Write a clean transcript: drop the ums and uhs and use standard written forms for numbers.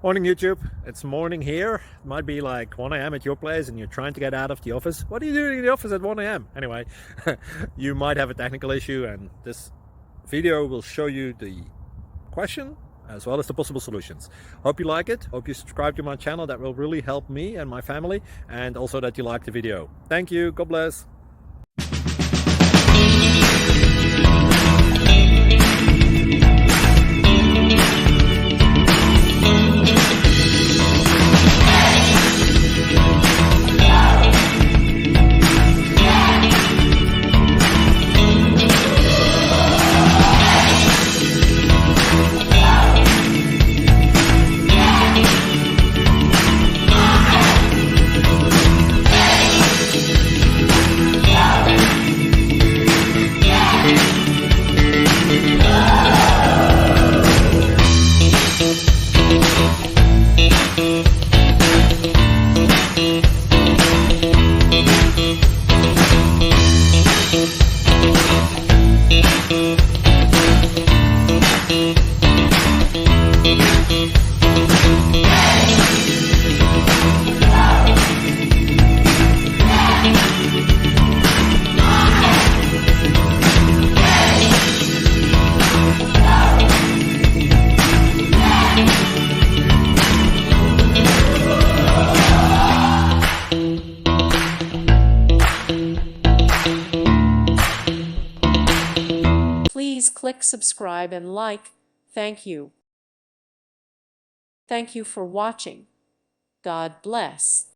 Morning YouTube, it's morning here. It might be like 1 a.m. at your place and you're trying to get out of the office. What are you doing in the office at 1 a.m.? Anyway, you might have a technical issue and this video will show you the question as well as the possible solutions. Hope you like it, hope you subscribe to my channel. That will really help me and my family, and also that you like the video. Thank you, God bless. Please click subscribe and like. Thank you. Thank you for watching. God bless.